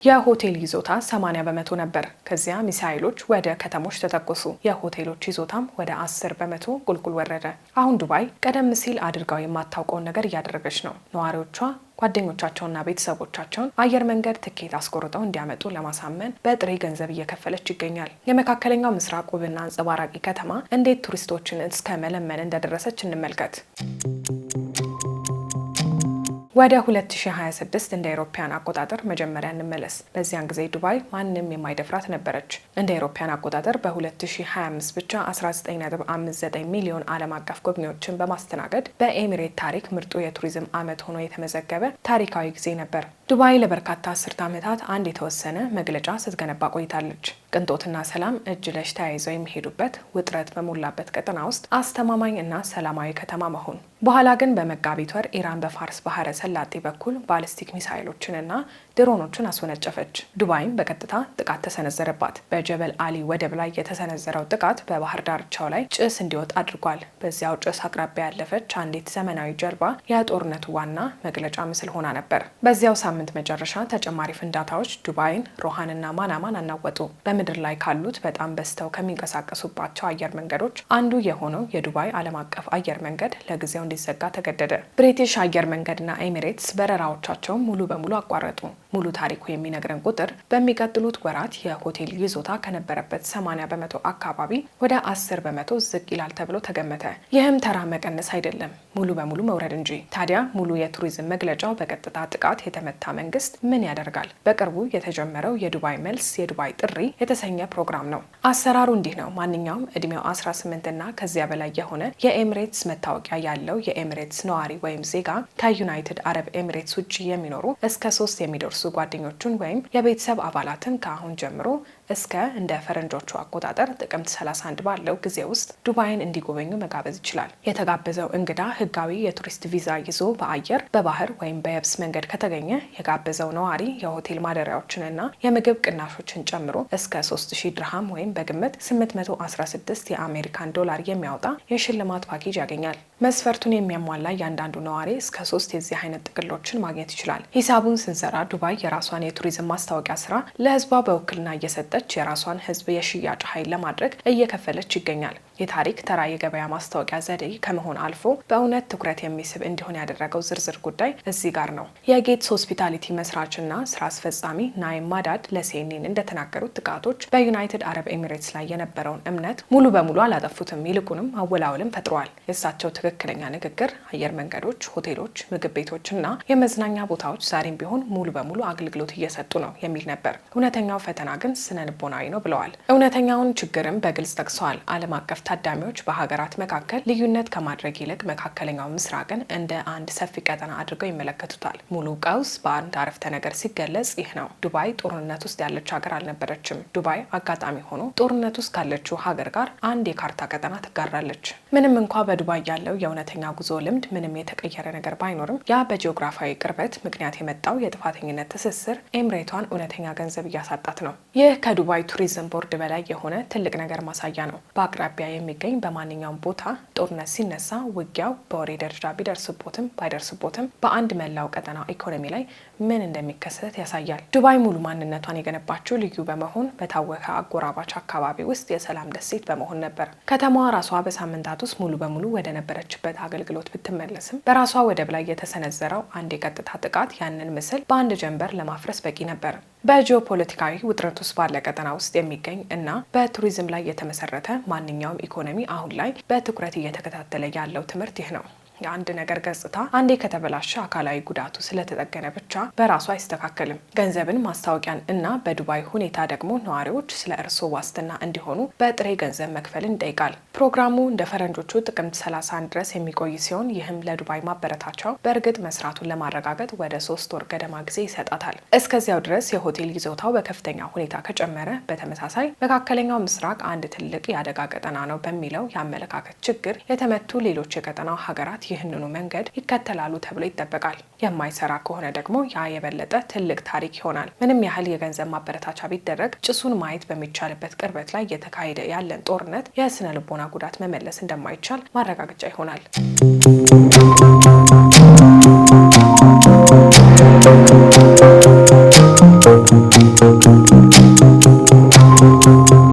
የሆቴል ይዞታ 80 በመቶ ነበር። ከዚያ ሚሳኤሎች ወደ ከተሞች ተተኮሱ። የሆቴሎች ይዞታም ወደ 10 በመቶ ቁልቁል ወረደ። አሁን ዱባይ ቀደም ሲል አድርጋው የማታውቀውን ነገር እያደረገች ነው። ነዋሪዎቿ ጓደኞቻቸውና ቤተሰቦቻቸውን አየር መንገድ ትኬት አስቆርጠው እንዲያመጡ ለማሳመን በጥሬ ገንዘብ እየከፈለች ይገኛል። የመካከለኛው ምስራቅ ውብና አንጸባራቂ ከተማ እንዴት ቱሪስቶችን እስከ መለመን እንደደረሰች እንመልከት። ወደ 2026 እንደ አውሮፓውያን አቆጣጠር መጀመሪያ እንመለስ። በዚያን ጊዜ ዱባይ ማንም የማይደፍራት ነበረች። እንደ አውሮፓውያን አቆጣጠር በ2025 ብቻ 19.59 ሚሊዮን ዓለም አቀፍ ጎብኚዎችን በማስተናገድ በኤሚሬት ታሪክ ምርጡ የቱሪዝም ዓመት ሆኖ የተመዘገበ ታሪካዊ ጊዜ ነበር። ዱባይ ለበርካታ አስርት ዓመታት አንድ የተወሰነ መግለጫ ስትገነባ ቆይታለች። ቅንጦትና ሰላም እጅ ለእጅ ተያይዘው የሚሄዱበት ውጥረት በሞላበት ቀጠና ውስጥ አስተማማኝ እና ሰላማዊ ከተማ መሆን። በኋላ ግን በመጋቢት ወር ኢራን በፋርስ ባህረ ሰላጤ በኩል ባሊስቲክ ሚሳይሎችንና ድሮኖችን አስወነጨፈች። ዱባይም በቀጥታ ጥቃት ተሰነዘረባት። በጀበል አሊ ወደብ ላይ የተሰነዘረው ጥቃት በባህር ዳርቻው ላይ ጭስ እንዲወጣ አድርጓል። በዚያው ጭስ አቅራቢያ ያለፈች አንዲት ዘመናዊ ጀልባ የጦርነቱ ዋና መግለጫ ምስል ሆና ነበር። በዚያው ሳምንት መጨረሻ ተጨማሪ ፍንዳታዎች ዱባይን፣ ሮሃንና ማናማን አናወጡ። በምድር ላይ ካሉት በጣም በዝተው ከሚንቀሳቀሱባቸው አየር መንገዶች አንዱ የሆነው የዱባይ ዓለም አቀፍ አየር መንገድ ለጊዜው እንዲዘጋ ተገደደ። ብሪቲሽ አየር መንገድና ኤሚሬትስ በረራዎቻቸውን ሙሉ በሙሉ አቋረጡ። ሙሉ ታሪኩ የሚነግረን ቁጥር በሚቀጥሉት ወራት የሆቴል ይዞታ ከነበረበት 80 በመቶ አካባቢ ወደ 10 በመቶ ዝቅ ይላል ተብሎ ተገመተ። ይህም ተራ መቀነስ አይደለም፣ ሙሉ በሙሉ መውረድ እንጂ። ታዲያ ሙሉ የቱሪዝም መግለጫው በቀጥታ ጥቃት የተመታ መንግስት ምን ያደርጋል? በቅርቡ የተጀመረው የዱባይ መልስ የዱባይ ጥሪ የተሰኘ ፕሮግራም ነው። አሰራሩ እንዲህ ነው። ማንኛውም እድሜው 18 እና ከዚያ በላይ የሆነ የኤሚሬትስ መታወቂያ ያለው የኤሚሬትስ ነዋሪ ወይም ዜጋ ከዩናይትድ አረብ ኤሚሬትስ ውጭ የሚኖሩ እስከ 3 የሚደርሱ ጓደኞቹን ወይም የቤተሰብ አባላትን ከአሁን ጀምሮ እስከ እንደ ፈረንጆቹ አቆጣጠር ጥቅምት 31 ባለው ጊዜ ውስጥ ዱባይን እንዲጎበኙ መጋበዝ ይችላል። የተጋበዘው እንግዳ ህጋዊ የቱሪስት ቪዛ ይዞ በአየር በባህር ወይም በየብስ መንገድ ከተገኘ የጋበዘው ነዋሪ የሆቴል ማደሪያዎችንና የምግብ ቅናሾችን ጨምሮ እስከ 3000 ድርሃም ወይም በግምት 816 የአሜሪካን ዶላር የሚያወጣ የሽልማት ፓኬጅ ያገኛል። መስፈርቱን የሚያሟላ እያንዳንዱ ነዋሪ እስከ 3 የዚህ አይነት ጥቅሎችን ማግኘት ይችላል። ሂሳቡን ስንሰራ ዱባይ የራሷን የቱሪዝም ማስታወቂያ ስራ ለህዝቧ በውክልና እየሰጠች የራሷን ህዝብ የሽያጭ ኃይል ለማድረግ እየከፈለች ይገኛል። የታሪክ ተራ የገበያ ማስታወቂያ ዘዴ ከመሆን አልፎ በእውነት ትኩረት የሚስብ እንዲሆን ያደረገው ዝርዝር ጉዳይ እዚህ ጋር ነው። የጌትስ ሆስፒታሊቲ መስራችና ስራ አስፈጻሚ ናይም ማዳድ ለሲኤንኤን እንደተናገሩት ጥቃቶች በዩናይትድ አረብ ኤሚሬትስ ላይ የነበረውን እምነት ሙሉ በሙሉ አላጠፉትም፣ ይልቁንም አወላወልም ፈጥረዋል። የእሳቸው ትክክለኛ ንግግር አየር መንገዶች፣ ሆቴሎች፣ ምግብ ቤቶችና የመዝናኛ ቦታዎች ዛሬም ቢሆን ሙሉ በሙሉ አገልግሎት እየሰጡ ነው የሚል ነበር። እውነተኛው ፈተና ግን ስነ ልቦናዊ ነው ብለዋል። እውነተኛውን ችግርም በግልጽ ጠቅሰዋል። ዓለም አቀፍ ታዳሚዎች በሀገራት መካከል ልዩነት ከማድረግ ይልቅ መካከለኛው ምስራቅን እንደ አንድ ሰፊ ቀጠና አድርገው ይመለከቱታል። ሙሉ ቀውስ በአንድ አረፍተ ነገር ሲገለጽ ይህ ነው። ዱባይ ጦርነት ውስጥ ያለች ሀገር አልነበረችም። ዱባይ አጋጣሚ ሆኖ ጦርነት ውስጥ ካለችው ሀገር ጋር አንድ የካርታ ቀጠና ትጋራለች። ምንም እንኳ በዱባይ ያለው የእውነተኛ ጉዞ ልምድ ምንም የተቀየረ ነገር ባይኖርም ያ በጂኦግራፊያዊ ቅርበት ምክንያት የመጣው የጥፋተኝነት ትስስር ኤምሬቷን እውነተኛ ገንዘብ እያሳጣት ነው። ይህ ከዱባይ ቱሪዝም ቦርድ በላይ የሆነ ትልቅ ነገር ማሳያ ነው። በአቅራቢያ የሚገኝ በማንኛውም ቦታ ጦርነት ሲነሳ ውጊያው በወሬ ደረጃ ቢደርስቦትም ባይደርስቦትም በአንድ መላው ቀጠና ኢኮኖሚ ላይ ምን እንደሚከሰት ያሳያል። ዱባይ ሙሉ ማንነቷን የገነባችው ልዩ በመሆን በታወቀ አጎራባች አካባቢ ውስጥ የሰላም ደሴት በመሆን ነበር። ከተማዋ ራሷ በሳምንታት ውስጥ ሙሉ በሙሉ ወደ ነበረችበት አገልግሎት ብትመለስም በራሷ ወደብ ላይ የተሰነዘረው አንድ የቀጥታ ጥቃት ያንን ምስል በአንድ ጀንበር ለማፍረስ በቂ ነበር። በጂኦፖለቲካዊ ውጥረት ውስጥ ባለ ቀጠና ውስጥ የሚገኝ እና በቱሪዝም ላይ የተመሰረተ ማንኛውም ኢኮኖሚ አሁን ላይ በትኩረት እየተከታተለ ያለው ትምህርት ይህ ነው። የአንድ ነገር ገጽታ አንዴ ከተበላሸ አካላዊ ጉዳቱ ስለተጠገነ ብቻ በራሱ አይስተካከልም። ገንዘብን፣ ማስታወቂያን እና በዱባይ ሁኔታ ደግሞ ነዋሪዎች ስለ እርስዎ ዋስትና እንዲሆኑ በጥሬ ገንዘብ መክፈልን ይጠይቃል። ፕሮግራሙ እንደ ፈረንጆቹ ጥቅምት 31 ድረስ የሚቆይ ሲሆን ይህም ለዱባይ ማበረታቻው በእርግጥ መስራቱን ለማረጋገጥ ወደ 3 ወር ገደማ ጊዜ ይሰጣታል። እስከዚያው ድረስ የሆቴል ይዞታው በከፍተኛ ሁኔታ ከጨመረ በተመሳሳይ መካከለኛው ምስራቅ አንድ ትልቅ የአደጋ ቀጠና ነው በሚለው የአመለካከት ችግር የተመቱ ሌሎች የቀጠናው ሀገራት ይህንኑ መንገድ ይከተላሉ ተብሎ ይጠበቃል። የማይሰራ ከሆነ ደግሞ ያ የበለጠ ትልቅ ታሪክ ይሆናል። ምንም ያህል የገንዘብ ማበረታቻ ቢደረግ ጭሱን ማየት በሚቻልበት ቅርበት ላይ እየተካሄደ ያለን ጦርነት የስነ ልቦና ጉዳት መመለስ እንደማይቻል ማረጋገጫ ይሆናል።